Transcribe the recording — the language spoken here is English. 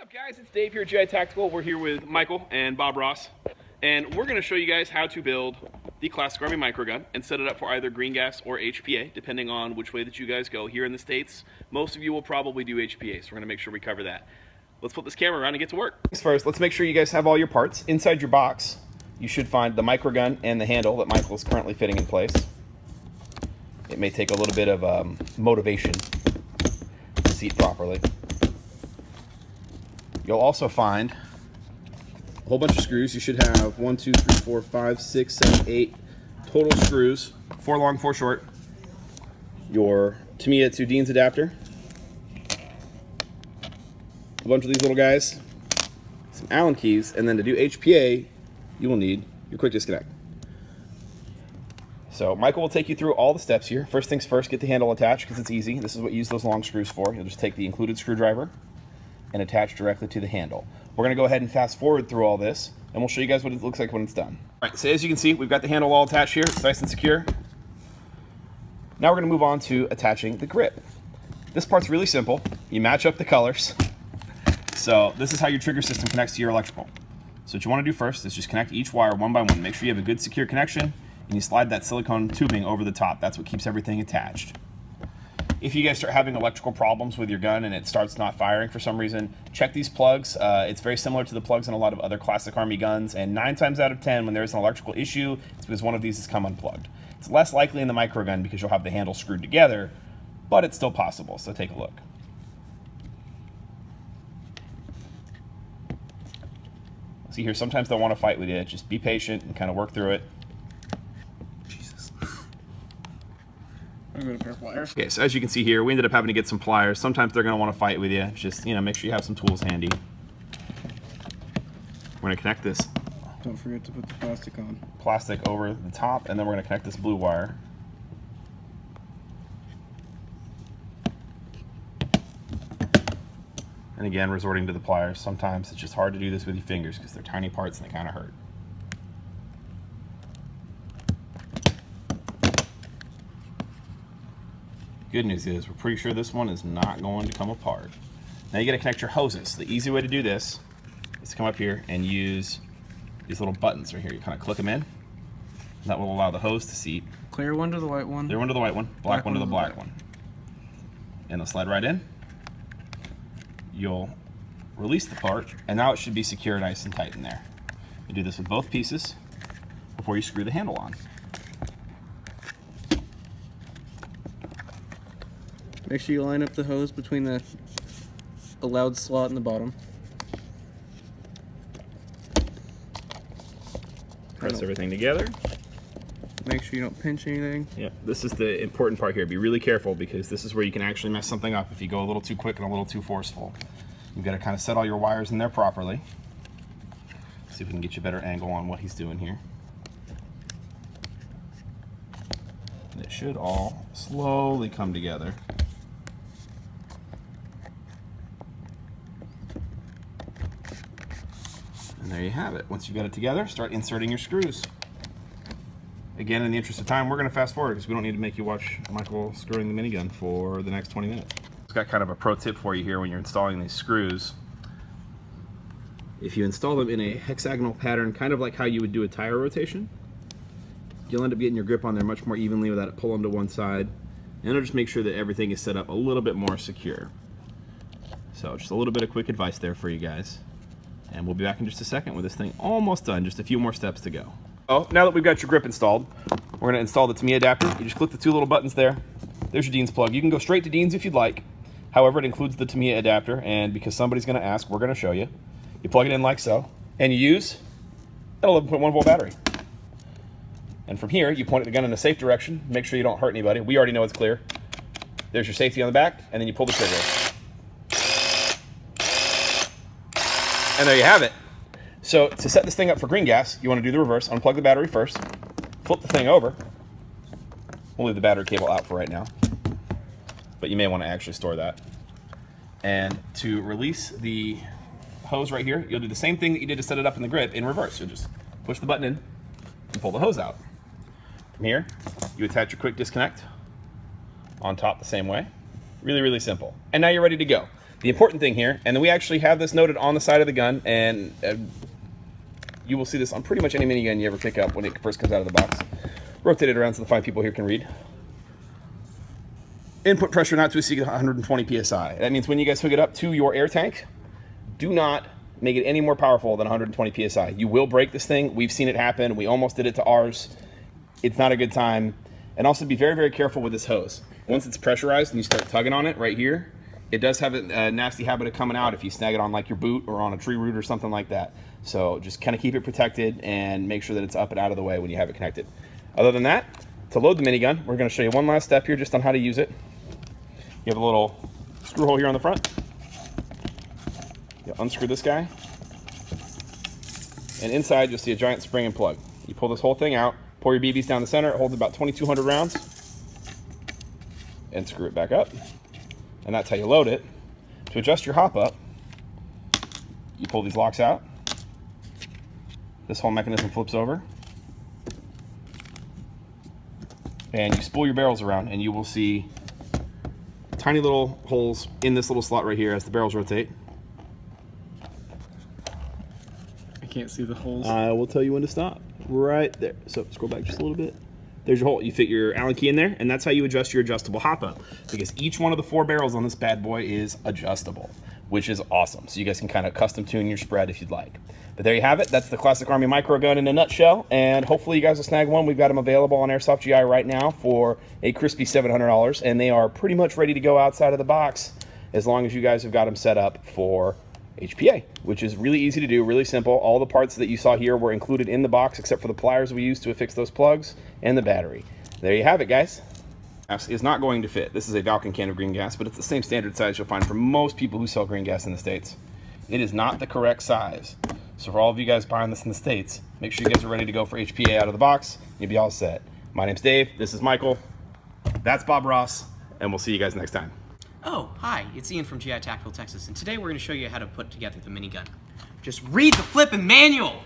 What's up, guys? It's Dave here at GI Tactical. We're here with Michael and Bob Ross, and we're going to show you guys how to build the Classic Army microgun and set it up for either green gas or HPA, depending on which way that you guys go. Here in the States, most of you will probably do HPA, so we're going to make sure we cover that. Let's flip this camera around and get to work. First, let's make sure you guys have all your parts. Inside your box, you should find the microgun and the handle that Michael is currently fitting in place. It may take a little bit of motivation to seat properly. You'll also find a whole bunch of screws. You should have 1, 2, 3, 4, 5, 6, 7, 8 total screws, 4 long, 4 short. Your Tamiya to Dean's adapter, a bunch of these little guys, some Allen keys, and then to do HPA, you will need your quick disconnect. So Michael will take you through all the steps here. First things first, get the handle attached because it's easy. This is what you use those long screws for. You'll just take the included screwdriver and attach directly to the handle. We're gonna go ahead and fast forward through all this, and we'll show you guys what it looks like when it's done. All right, so as you can see, we've got the handle all attached here. It's nice and secure. Now we're gonna move on to attaching the grip. This part's really simple. You match up the colors. So this is how your trigger system connects to your electrical. So what you wanna do first is just connect each wire one by one. Make sure you have a good secure connection, and you slide that silicone tubing over the top. That's what keeps everything attached. If you guys start having electrical problems with your gun and it starts not firing for some reason, check these plugs. It's very similar to the plugs in a lot of other Classic Army guns, and 9 times out of 10 when there's an electrical issue, it's because one of these has come unplugged. It's less likely in the microgun because you'll have the handle screwed together, but it's still possible, so take a look. See here, sometimes they'll want to fight with you. Just be patient and kind of work through it. I'm gonna pliers. Okay, so as you can see here, we ended up having to get some pliers. Sometimes they're going to want to fight with you. Just, make sure you have some tools handy. We're going to connect this. Don't forget to put the plastic on. Plastic over the top, and then we're going to connect this blue wire. And again, resorting to the pliers. Sometimes it's just hard to do this with your fingers because they're tiny parts and they kind of hurt. Good news is we're pretty sure this one is not going to come apart. Now you got to connect your hoses. The easy way to do this is to come up here and use these little buttons right here. You kind of click them in. That will allow the hose to seat. Clear one to the white one. Clear one to the white one. Black one to the black one. And they'll slide right in. You'll release the part, and now it should be secure, nice and tight in there. You do this with both pieces before you screw the handle on. Make sure you line up the hose between the allowed slot and the bottom. Press everything together. Make sure you don't pinch anything. Yeah, this is the important part here. Be really careful because this is where you can actually mess something up if you go a little too quick and a little too forceful. You've got to kind of set all your wires in there properly. See if we can get you a better angle on what he's doing here. And it should all slowly come together. And there you have it. Once you've got it together, start inserting your screws. Again, in the interest of time, we're going to fast forward because we don't need to make you watch Michael screwing the minigun for the next 20 minutes. It's got kind of a pro tip for you here when you're installing these screws. If you install them in a hexagonal pattern, kind of like how you would do a tire rotation, you'll end up getting your grip on there much more evenly without it pulling to one side. And it'll just make sure that everything is set up a little bit more secure. So just a little bit of quick advice there for you guys. And we'll be back in just a second with this thing almost done. Just a few more steps to go. Oh, now that we've got your grip installed, we're going to install the Tamiya adapter. You just click the 2 little buttons there. There's your Dean's plug. You can go straight to Dean's if you'd like. However, it includes the Tamiya adapter, and because somebody's going to ask, we're going to show you. You plug it in like so, and you use an 11.1 volt battery. And from here, you point the gun in a safe direction. Make sure you don't hurt anybody. We already know it's clear. There's your safety on the back, and then you pull the trigger. And there you have it. So to set this thing up for green gas, you want to do the reverse. Unplug the battery first, flip the thing over. We'll leave the battery cable out for right now, but you may want to actually store that. And to release the hose right here, you'll do the same thing that you did to set it up in the grip in reverse. You'll just push the button in and pull the hose out. From here, you attach your quick disconnect on top the same way. Really, really simple. And now you're ready to go. The important thing here, and then we actually have this noted on the side of the gun, and you will see this on pretty much any minigun you ever pick up when it first comes out of the box. Rotate it around so the fine people here can read. Input pressure not to exceed 120 psi. That means when you guys hook it up to your air tank, do not make it any more powerful than 120 psi. You will break this thing. We've seen it happen. We almost did it to ours. It's not a good time. And also be very, very careful with this hose. Once it's pressurized and you start tugging on it right here, it does have a nasty habit of coming out if you snag it on like your boot or on a tree root or something like that. So just kind of keep it protected and make sure that it's up and out of the way when you have it connected. Other than that, to load the minigun, we're going to show you one last step here just on how to use it. You have a little screw hole here on the front. You'll unscrew this guy. And inside you'll see a giant spring and plug. You pull this whole thing out, pour your BBs down the center, it holds about 2,200 rounds, and screw it back up. And that's how you load it. To adjust your hop up, you pull these locks out. This whole mechanism flips over. And you spool your barrels around and you will see tiny little holes in this little slot right here as the barrels rotate. I can't see the holes. I will tell you when to stop. Right there. So scroll back just a little bit. There's your hole. You fit your Allen key in there, and that's how you adjust your adjustable hop up. Because each one of the 4 barrels on this bad boy is adjustable, which is awesome. So you guys can kind of custom tune your spread if you'd like. But there you have it. That's the Classic Army micro gun in a nutshell, and hopefully you guys will snag one. We've got them available on Airsoft GI right now for a crispy $700, and they are pretty much ready to go outside of the box as long as you guys have got them set up for HPA, which is really easy to do, really simple. All the parts that you saw here were included in the box except for the pliers we used to affix those plugs and the battery. There you have it, guys. Is not going to fit. This is a Valken can of green gas, but it's the same standard size you'll find for most people who sell green gas in the States. It is not the correct size. So for all of you guys buying this in the States, make sure you guys are ready to go for HPA out of the box. You'll be all set. My name's Dave. This is Michael. That's Bob Ross, and we'll see you guys next time. Oh, hi, it's Ian from GI Tactical Texas, and today we're going to show you how to put together the minigun. Just read the flippin' manual!